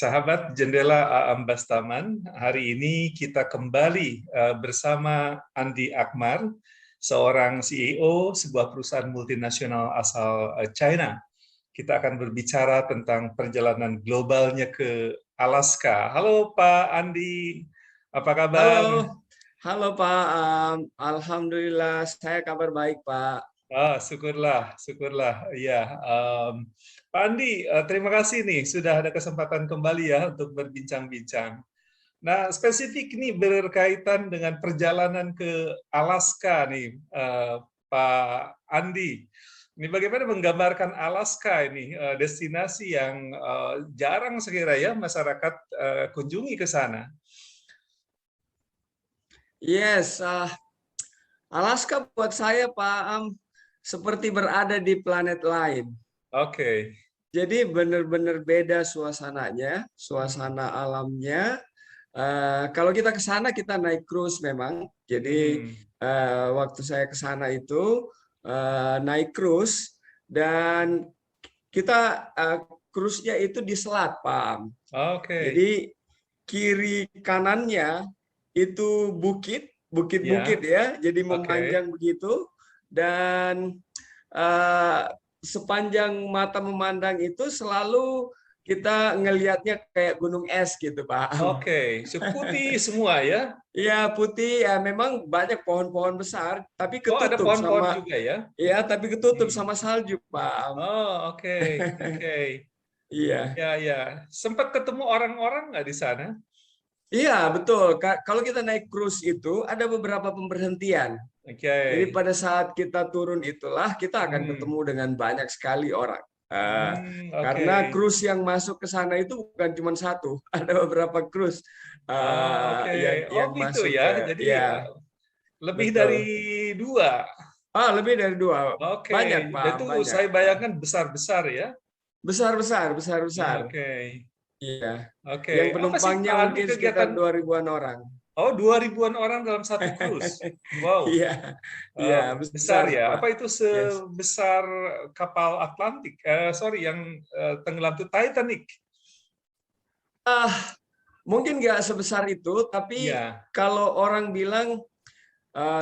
Sahabat Jendela Aam Bastaman, hari ini kita kembali bersama Andi Akmar, seorang CEO sebuah perusahaan multinasional asal China. Kita akan berbicara tentang perjalanan globalnya ke Alaska. Halo Pak Andi, apa kabar? Halo Pak. Alhamdulillah saya kabar baik Pak. Syukurlah, syukurlah. Ya, Pak Andi, terima kasih nih sudah ada kesempatan kembali ya untuk berbincang-bincang. Nah, spesifik nih berkaitan dengan perjalanan ke Alaska nih, Pak Andi. Ini bagaimana menggambarkan Alaska ini, destinasi yang jarang sekira ya masyarakat kunjungi ke sana. Yes, Alaska buat saya Pak seperti berada di planet lain. Oke. Jadi benar-benar beda suasananya, suasana alamnya. Kalau kita ke sana kita naik cruise memang. Jadi waktu saya ke sana itu naik cruise dan kita cruise-nya itu di selat, Pak. Oke. Jadi kiri kanannya itu bukit-bukit ya, jadi memanjang begitu, dan sepanjang mata memandang itu selalu kita ngelihatnya kayak gunung es gitu, Pak. Oke, seputih semua ya? Iya, putih ya, memang banyak pohon-pohon besar, tapi Oh, ada ketutup pohon-pohon sama juga ya? ya, tapi ketutup sama salju, Pak. Oh, oke, oke. Iya. Ya, ya. Sempat ketemu orang-orang nggak di sana? Iya, betul. Kalau kita naik cruise itu ada beberapa pemberhentian. Oke. Jadi pada saat kita turun itulah kita akan ketemu dengan banyak sekali orang. Oke. Karena cruise yang masuk ke sana itu bukan cuma satu, ada beberapa cruise Oke. yang Oh, gitu masuk ya. ke, Jadi ya lebih dari betul. 2. Lebih dari 2, Oke. banyak Dan Pak, itu banyak. saya bayangkan besar-besar ya. Besar. Oke. Iya. Oke. Yang Apa sih penumpangnya Pak Andi mungkin sekitar kegiatan? 2000-an orang. Oh, 2000-an orang dalam satu cruise. Wow. Iya, iya besar Besar ya. Pak. Apa itu Yes. sebesar kapal Atlantik? Sorry, yang tenggelam itu Titanic. Mungkin nggak sebesar itu, tapi Iya. kalau orang bilang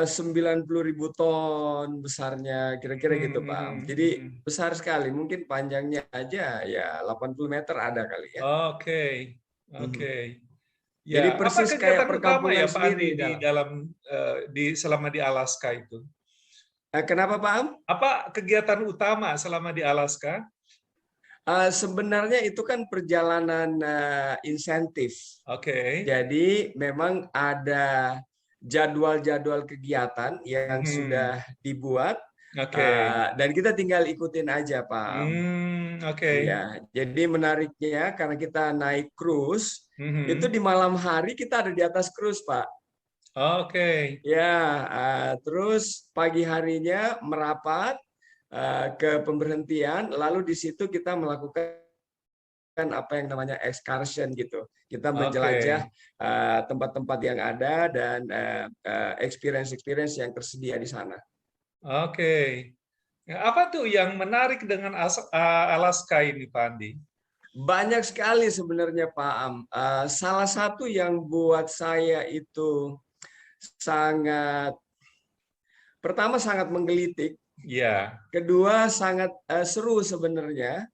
90.000 ton besarnya, kira-kira gitu Pak. Jadi besar sekali, mungkin panjangnya aja ya 80 meter ada kali ya. Oke, oke. Jadi Ya, apa persis kayak kegiatan utama perkampungan ya Pak sendiri Andi di dalam. dalam selama di Alaska itu? Kenapa Pak Am? Apa kegiatan utama selama di Alaska? Sebenarnya itu kan perjalanan insentif. Oke. Jadi memang ada jadwal-jadwal kegiatan yang sudah dibuat Oke. dan kita tinggal ikutin aja, Pak. Oke. Iya, jadi menariknya karena kita naik cruise, itu Mhm. di malam hari kita ada di atas cruise, Pak. Oke. Ya, terus pagi harinya merapat ke pemberhentian, lalu di situ kita melakukan apa yang namanya excursion gitu. Kita Oke. menjelajah tempat-tempat yang ada dan experience-experience yang tersedia di sana. Oke. Ya, apa tuh yang menarik dengan Alaska ini, Pak Andi? Banyak sekali sebenarnya Pak Am. Salah satu yang buat saya itu pertama sangat menggelitik, Ya. kedua sangat seru sebenarnya.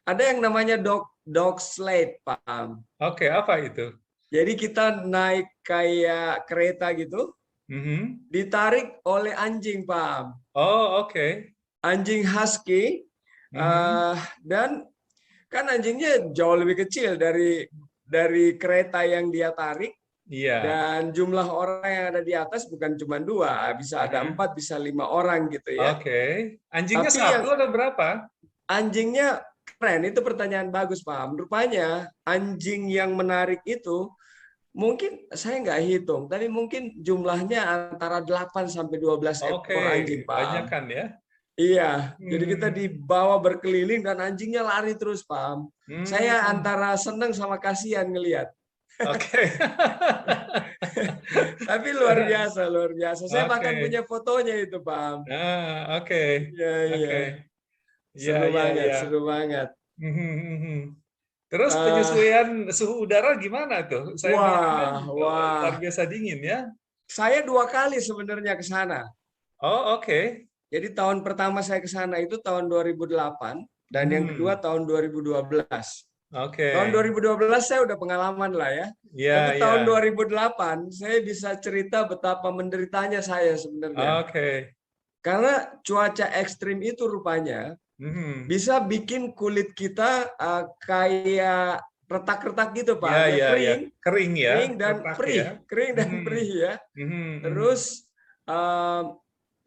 Ada yang namanya dog sled, Pak Am. Oke, apa itu? Jadi kita naik kayak kereta gitu, ditarik oleh anjing, Pak. Oh, oke. Anjing husky, dan kan anjingnya jauh lebih kecil dari kereta yang dia tarik, Iya. dan jumlah orang yang ada di atas bukan cuma 2, bisa ada 4, bisa 5 orang gitu ya. Oke. Anjingnya Tapi yang satu atau berapa? anjingnya keren, itu pertanyaan bagus, Pak. Rupanya anjing yang menarik itu mungkin saya nggak hitung, tapi mungkin jumlahnya antara 8 sampai 12 Oke, ekor anjing, banyak Pak. kan ya? Iya, jadi kita dibawa berkeliling dan anjingnya lari terus, Pak. Saya antara seneng sama kasihan ngelihat. Oke. Tapi luar biasa, luar biasa. Saya bahkan Oke. punya fotonya itu, Pak. Oke. Iya, iya. Oke. Ya, Seru ya, banget, ya. seru banget. Terus penyesuaian suhu udara gimana tuh? Saya bilang kan luar Wah. biasa dingin ya. Saya 2 kali sebenarnya ke sana. Oh, oke. Jadi tahun pertama saya ke sana itu tahun 2008 dan yang kedua Hmm, tahun 2012. oke. Tahun 2012 saya udah pengalaman lah ya. Ya, Tapi tahun ya. 2008 saya bisa cerita betapa menderitanya saya sebenarnya. Oke. Karena cuaca ekstrim itu rupanya Hmm. bisa bikin kulit kita kayak retak-retak gitu Ya, Pak. Dia ya, ya. kering, Kering ya, kering dan retak ya. perih, kering dan Hmm. perih ya. Hmm. Hmm. Terus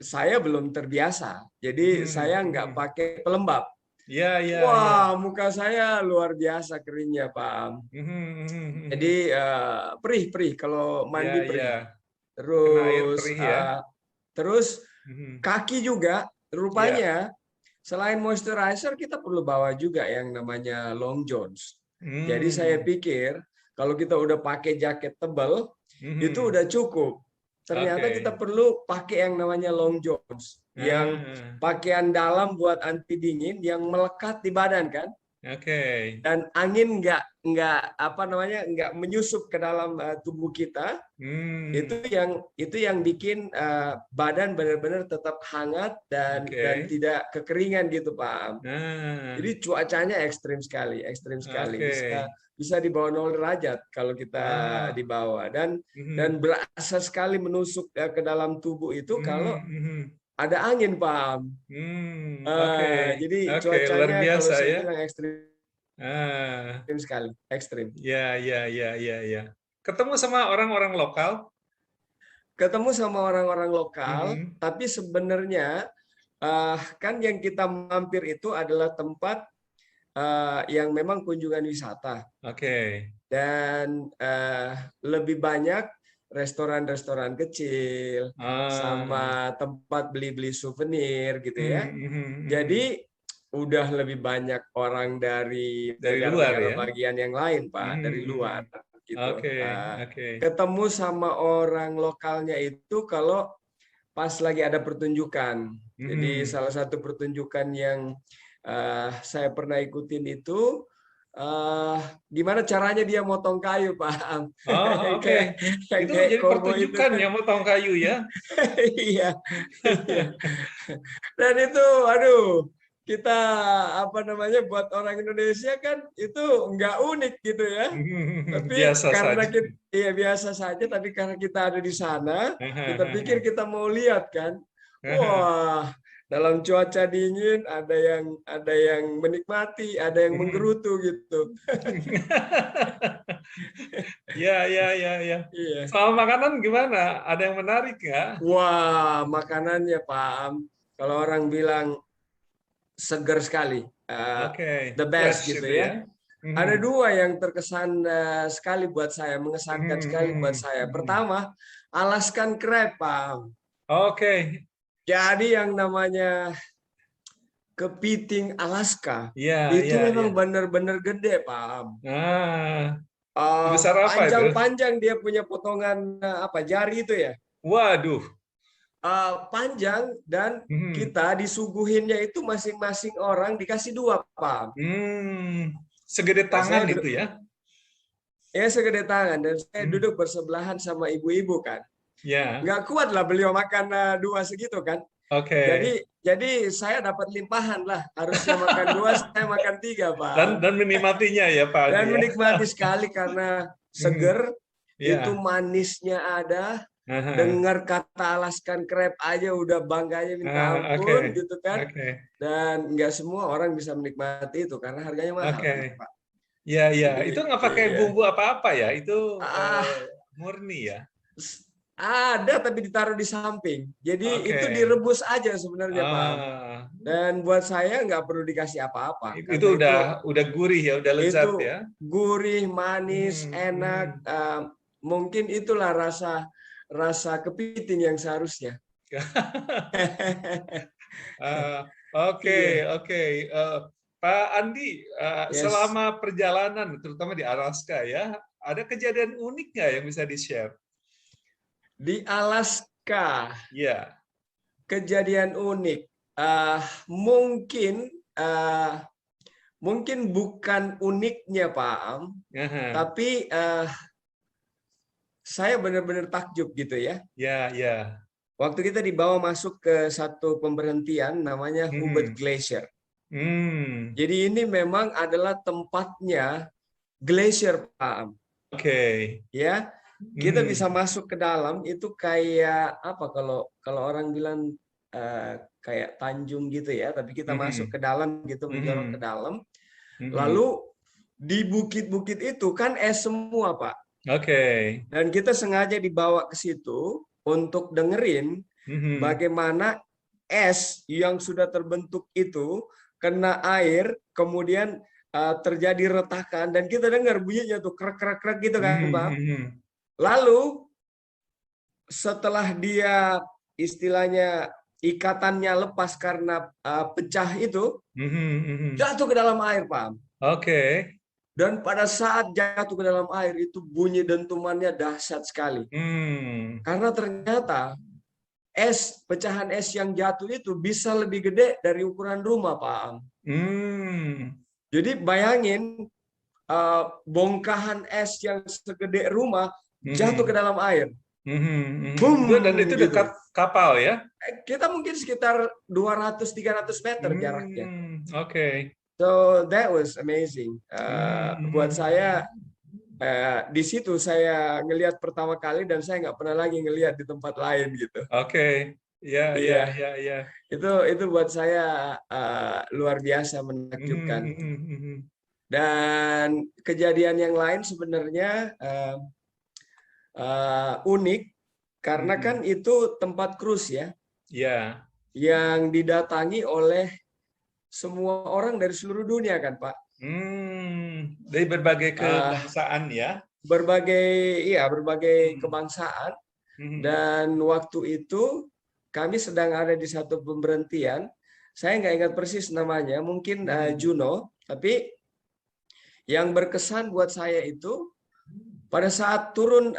saya belum terbiasa, jadi Hmm. saya nggak Hmm. pakai pelembab. Ya, ya, ya. Wah, muka saya luar biasa keringnya, Pak. Hmm. Hmm. Jadi Hmm. perih-perih kalau mandi Ya, perih. ya. Kena air Terus perih ya. terus Hmm. kaki juga Ya. rupanya selain moisturizer kita perlu bawa juga yang namanya long johns. Jadi saya Hmm. pikir kalau kita udah pakai jaket tebal itu Hmm. udah cukup. Ternyata kita Oke. perlu pakai yang namanya long johns, yang Ah, pakaian dalam buat anti dingin yang melekat di badan kan, oke. dan angin nggak menyusup ke dalam tubuh kita. Hmm. Itu yang bikin badan benar-benar tetap hangat dan Oke. tidak kekeringan gitu Pak. Nah, Jadi cuacanya ekstrim sekali. oke. Bisa bisa di bawah 0 derajat kalau kita di Ah. bawah, dan Mhm. berasa sekali menusuk ke dalam tubuh itu kalau Mhm. Mhm. ada angin Pak. Oke. Jadi Oke, luar cuacanya kalau biasa saya ya. bilang ekstrim Ah, sekali, ekstrim. ya, ya, ya, ya, ya. Ketemu sama orang-orang lokal? Ketemu sama orang-orang lokal, Mhm. tapi sebenarnya kan yang kita mampir itu adalah tempat yang memang kunjungan wisata, Oke. dan lebih banyak restoran-restoran kecil Ah. sama tempat beli-beli souvenir gitu ya. Mhm. Mhm. Mhm. Jadi udah lebih banyak orang dari Dari luar negara-negara ya? bagian yang lain, Pak, Mhm. dari luar Mhm. gitu. Oke. Oke. Ketemu sama orang lokalnya itu kalau pas lagi ada pertunjukan. Jadi Mhm. salah satu pertunjukan yang saya pernah ikutin itu eh, gimana caranya dia motong kayu, Pak. Oh, oke. kayak Itu kayak jadi koboi itu pertunjukan kan. ya, motong kayu ya? Iya, iya. Dan itu, aduh, kita apa namanya buat orang Indonesia kan itu nggak unik gitu ya. Tapi Biasa karena saja. kita ya biasa saja, tapi karena kita ada di sana, kita pikir kita mau lihat kan. Wah, dalam cuaca dingin ada yang menikmati, ada yang menggerutu gitu. Ya, ya, ya, ya. Iya. Soal makanan gimana? Ada yang menarik nggak? Wah, makanannya Pak Am, kalau orang bilang segar sekali, Oke, the best fresh gitu itu ya. ya. Ada Mhm. dua yang terkesan sekali buat saya, mengesankan Mhm. sekali buat Mhm. saya. Mhm. Pertama, Alaskan crab, Pak. Oke, Jadi yang namanya kepiting Alaska ya, itu ya, memang ya. benar-benar gede, Pak. Ah, sebesar apa itu? Panjang-panjang dia punya potongan apa jari itu ya. Waduh. Panjang, dan Mhm. kita disuguhinnya itu masing-masing orang dikasih dua, Pak. Hmm, segede Nah, tangan itu ya? ya segede tangan, dan saya Mhm. duduk bersebelahan sama ibu-ibu kan. Ya, Nggak kuat lah beliau makan dua segitu kan. oke. Jadi saya dapat limpahan lah. Harusnya makan dua, saya makan tiga, Pak. Dan menikmatinya ya Pak Andi Dan ya. menikmati sekali karena Mhm. seger, itu Ya. manisnya ada. Aha. Dengar kata Alaskan crab aja udah bangganya minta Oke, ampun gitu kan. oke, Dan nggak semua orang bisa menikmati itu karena harganya mahal oke. kan, Pak. Ya, ya. Jadi Itu nggak pakai iya. bumbu apa-apa ya? Itu Ah, murni ya. ada tapi ditaruh di samping. Jadi Oke. itu direbus aja sebenarnya, Pak. Ah, Dan buat saya nggak perlu dikasih apa-apa itu karena udah gurih ya, udah lezat itu ya. gurih, manis, Mhm, enak. mhm. Mungkin itulah rasa rasa kepiting yang seharusnya. Eh, oke, Iya, oke. Pak Andi, yes. selama perjalanan, terutama di Alaska ya, ada kejadian unik nggak yang bisa di-share? Di Alaska, Ya. kejadian unik. Mungkin mungkin bukan uniknya Pak Am, tapi saya benar-benar takjub gitu ya. Ya, ya. Waktu kita dibawa masuk ke satu pemberhentian namanya Hubert Glacier. Jadi ini memang adalah tempatnya glacier Pak Am. Oke. Ya, kita bisa masuk ke dalam itu kayak apa kalau orang bilang kayak tanjung gitu ya, tapi kita masuk ke dalam gitu, menjorok ke dalam. Lalu di bukit-bukit itu kan es semua, Pak. Oke. Dan kita sengaja dibawa ke situ untuk dengerin bagaimana es yang sudah terbentuk itu kena air, kemudian terjadi retakan, dan kita dengar bunyinya tuh krek-krek gitu kan, Pak. Lalu setelah dia istilahnya ikatannya lepas karena pecah itu, jatuh ke dalam air, Pak. Oke. Dan pada saat jatuh ke dalam air itu bunyi dentumannya dahsyat sekali. Karena ternyata pecahan es yang jatuh itu bisa lebih gede dari ukuran rumah, Pak Am. Jadi bayangin bongkahan es yang segede rumah jatuh ke dalam air. Boom, dan itu gitu. Dekat kapal ya? Kita mungkin sekitar 200-300 meter jaraknya. Oke. So that was amazing. Buat saya di situ saya ngelihat pertama kali dan saya nggak pernah lagi ngelihat di tempat lain gitu. Oke. Ya. Itu buat saya luar biasa, menakjubkan. Dan kejadian yang lain sebenarnya unik karena kan itu tempat cruise ya. Ya. Yang didatangi oleh semua orang dari seluruh dunia kan, Pak. Dari berbagai kebangsaan ya. Berbagai kebangsaan. Dan waktu itu kami sedang ada di satu pemberhentian. Saya nggak ingat persis namanya, mungkin Juno. Tapi yang berkesan buat saya itu pada saat turun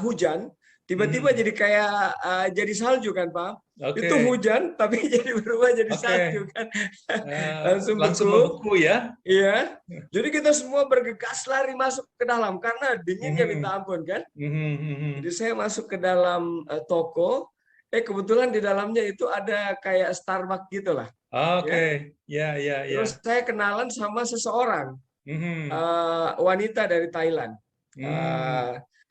hujan, tiba-tiba jadi kayak jadi salju kan, Pak? Okay. Itu hujan tapi jadi berubah jadi salju kan. Langsung membeku ya. Iya. Jadi kita semua bergegas lari masuk ke dalam karena dinginnya minta ampun kan. Jadi saya masuk ke dalam toko, kebetulan di dalamnya itu ada kayak Starbucks gitulah. Oke. Ya. Terus saya kenalan sama seseorang, wanita dari Thailand.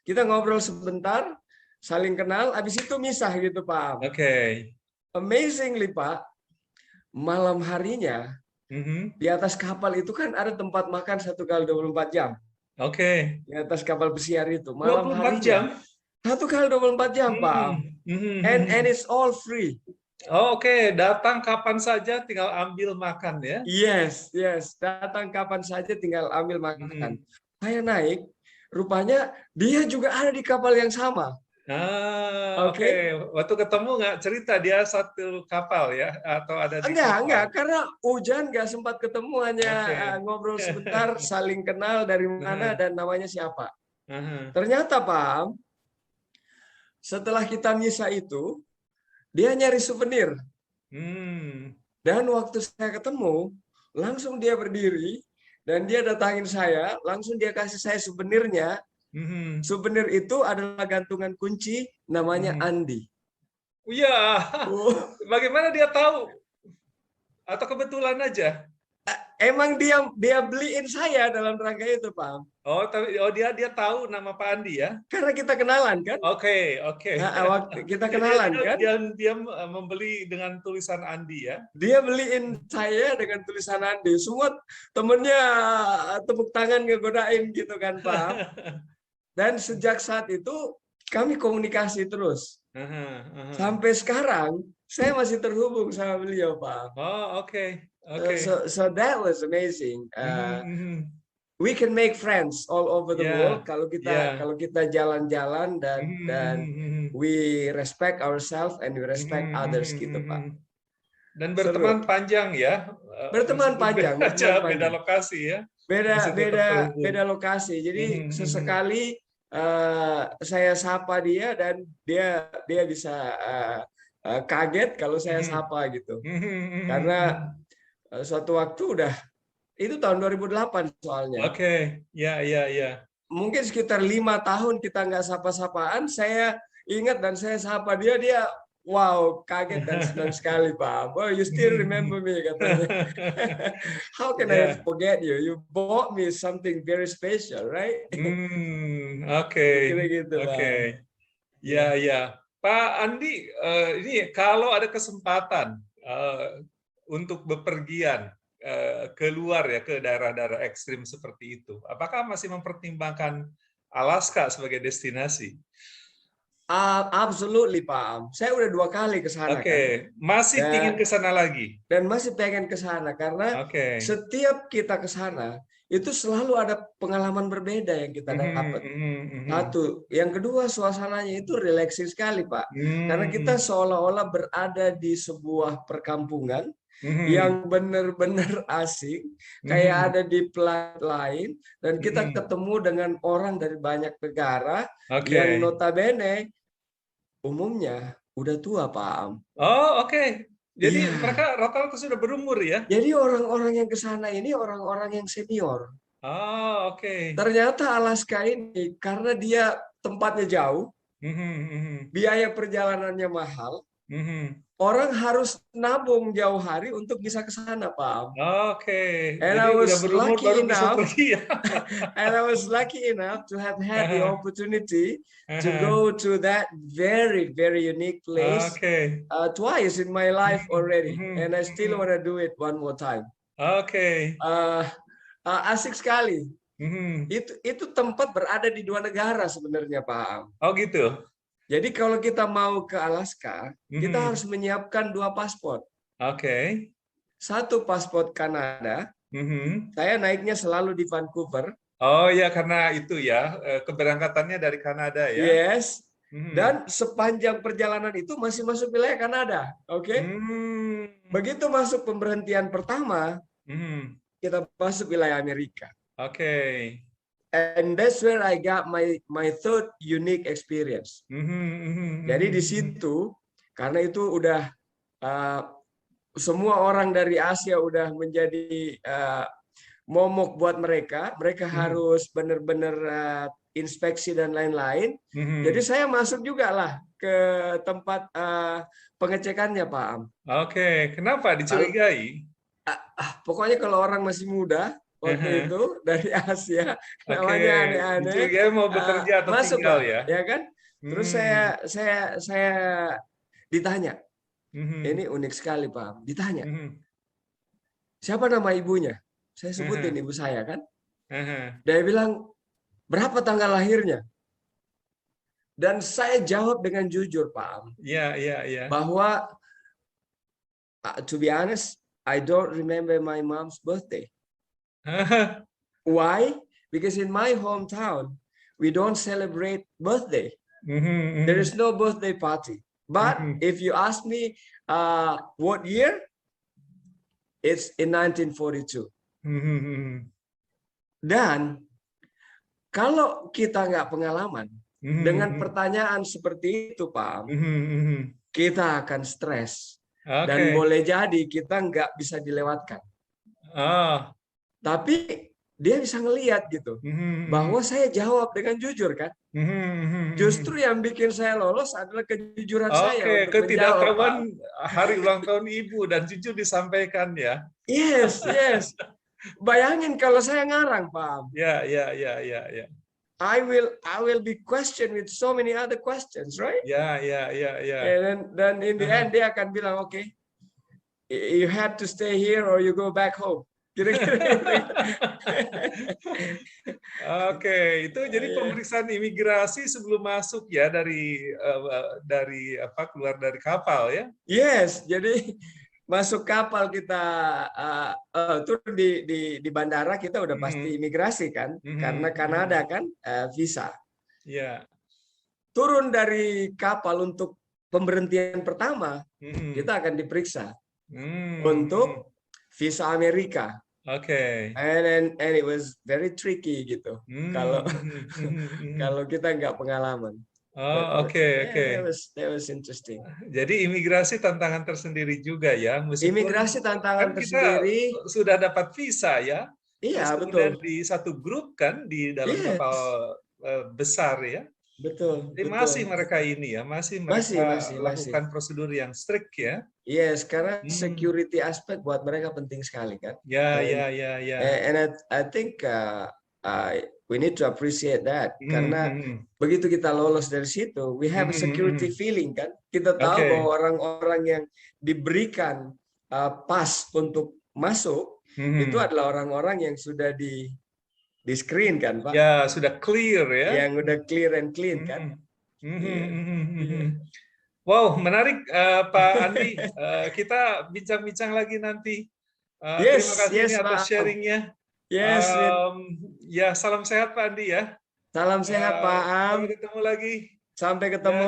Kita ngobrol sebentar, saling kenal, habis itu misah gitu, Pak. Oke. Amazingly, Pak, malam harinya di atas kapal itu kan ada tempat makan 1x24 jam. Oke. Di atas kapal pesiar itu malam 24 harinya. jam? 1x24 jam, Pak. And it's all free. Oke, datang kapan saja tinggal ambil makan ya? Yes, datang kapan saja tinggal ambil makan. Saya naik, rupanya dia juga ada di kapal yang sama. Oke. Waktu ketemu nggak cerita dia satu kapal ya, atau ada di kapal? Enggak, karena hujan nggak sempat ketemu, hanya ngobrol sebentar, saling kenal dari mana dan namanya siapa. Ternyata, Pak, setelah kita misa itu, dia nyari souvenir. Dan waktu saya ketemu, langsung dia berdiri dan dia datangin saya, langsung dia kasih saya souvenirnya. Souvenir itu adalah gantungan kunci namanya Andi. Iya. Bagaimana dia tahu? Atau kebetulan aja? Emang dia beliin saya dalam rangka itu, Pak. Dia tahu nama Pak Andi ya? Karena kita kenalan kan? Oke. Waktu kita kenalan kan? Dia membeli dengan tulisan Andi ya? Dia beliin saya dengan tulisan Andi. Semua temennya tepuk tangan ngegodain gitu kan, Pak. Dan sejak saat itu kami komunikasi terus. Sampai sekarang saya masih terhubung sama beliau, Pak. Oke. So that was amazing. We can make friends all over the world kalau kita jalan-jalan dan we respect ourselves and we respect others gitu, Pak. Dan berteman panjang ya. Berteman panjang. Beda lokasi ya. Beda lokasi. Jadi sesekali saya sapa dia dan dia bisa kaget kalau saya sapa gitu. Karena suatu waktu udah, itu tahun 2008 soalnya. Oke, ya, ya, ya. Mungkin sekitar 5 tahun kita nggak sapa-sapaan. Saya ingat dan saya sapa dia, dia wow, kaget dan senang sekali, Pak. Oh, you still remember me, katanya. How can I Ya. forget you? You bought me something very special, right? Oke, Kira gitu, oke. Pak. Ya, ya. Pak Andi, ini kalau ada kesempatan untuk bepergian keluar ya ke daerah-daerah ekstrim seperti itu, apakah masih mempertimbangkan Alaska sebagai destinasi? Absolutely, Pak. Saya udah 2 kali ke sana kan. Oke, masih ingin ke sana lagi? Dan masih pengen ke sana karena Oke. setiap kita ke sana itu selalu ada pengalaman berbeda yang kita dapat. Satu, yang kedua suasananya itu relaxing sekali, Pak. Karena kita seolah-olah berada di sebuah perkampungan yang benar-benar asing, kayak ada di planet lain, dan kita ketemu dengan orang dari banyak negara yang notabene umumnya udah tua, Pak Am. Oh, oke. Jadi Iya. mereka rata-rata sudah berumur ya? Jadi orang-orang yang ke sana ini orang-orang yang senior. Oh, oke. Ternyata Alaska ini karena dia tempatnya jauh, biaya perjalanannya mahal, orang harus nabung jauh hari untuk bisa ke sana, Pak Am. Oke. And Jadi I udah was berumur lucky baru bisa enough, pergi ya? and I was lucky enough to have had the opportunity to go to that very, very unique place Oke. twice in my life already, and I still want to do it one more time. Oke. Asik sekali. Itu tempat berada di 2 negara sebenarnya, Pak Am. Oh gitu. Jadi kalau kita mau ke Alaska, kita harus menyiapkan 2 paspor. Oke. Satu paspor Kanada. Saya naiknya selalu di Vancouver. Oh ya, karena itu ya keberangkatannya dari Kanada ya. Yes. Dan sepanjang perjalanan itu masih masuk wilayah Kanada. Oke. Begitu masuk pemberhentian pertama, kita masuk wilayah Amerika. Oke. And that's where I got my third unique experience. Jadi di situ, karena itu udah semua orang dari Asia udah menjadi momok buat mereka harus benar-benar inspeksi dan lain-lain. Jadi saya masuk juga lah ke tempat pengecekannya, Pak Am. Oke, kenapa dicurigai? Pokoknya kalau orang masih muda waktu itu dari Asia, namanya aneh-aneh. Dicurigai mau bekerja atau masuk tinggal lah, ya kan? Terus saya ditanya, ini unik sekali, Pak. Ditanya, siapa nama ibunya? Saya sebutin ibu saya kan. Dia bilang, berapa tanggal lahirnya? Dan saya jawab dengan jujur, Pak. Iya. Bahwa, to be honest, I don't remember my mom's birthday. Why? Because in my hometown, we don't celebrate birthday. There is no birthday party. But if you ask me what year, it's in 1942. Dan kalau kita nggak pengalaman dengan pertanyaan seperti itu, Pak, kita akan stres. Dan boleh jadi kita nggak bisa dilewatkan. Tapi dia bisa ngelihat gitu, bahwa saya jawab dengan jujur kan. Justru yang bikin saya lolos adalah kejujuran saya. Oke, ketidaktahuan hari ulang tahun ibu dan jujur disampaikan ya. Yes. Bayangin kalau saya ngarang, Pak. Ya. I will be questioned with so many other questions, right? Ya. Dan in the end dia akan bilang, okay, you have to stay here or you go back home. Oke, itu jadi pemeriksaan imigrasi sebelum masuk ya dari keluar dari kapal ya? Yes, jadi masuk kapal kita turun di bandara kita udah pasti imigrasi kan, karena Kanada kan visa. Yeah. Turun dari kapal untuk pemberhentian pertama kita akan diperiksa untuk visa Amerika. Oke. And it was very tricky gitu. Kalau kita nggak pengalaman. Oh, oke, Yeah, oke. that was interesting. Jadi imigrasi tantangan tersendiri juga ya, meskipun Imigrasi kan tantangan kita tersendiri. sudah dapat visa ya, Iya, terus kemudian betul. di satu grup kan di dalam kapal Yes, besar ya. betul, Jadi masih betul. mereka ini ya, masih Masih, mereka masih, masih. lakukan prosedur yang strict ya. Yes, karena Hmm. security aspek buat mereka penting sekali kan. Ya, And ya, ya, ya. I think we need to appreciate that Hmm, karena hmm, begitu kita lolos dari situ, we have a hmm, hmm, security hmm. feeling kan. Kita tahu bahwa Oke. orang-orang yang diberikan pas untuk masuk itu Hmm. adalah orang-orang yang sudah di screen kan, Pak. Ya, sudah clear ya. Yang udah clear and clean kan. Hmm. Hmm, Iya. hmm, hmm, hmm, Iya. hmm. Wow, menarik Pak Andi. Kita bincang-bincang lagi nanti. Terima Yes, kasih ini yes, atas Pak. sharingnya. Yes, Ya, salam sehat Pak Andi ya. salam sehat Pak Am. Sampai ketemu lagi. Sampai Ya. ketemu.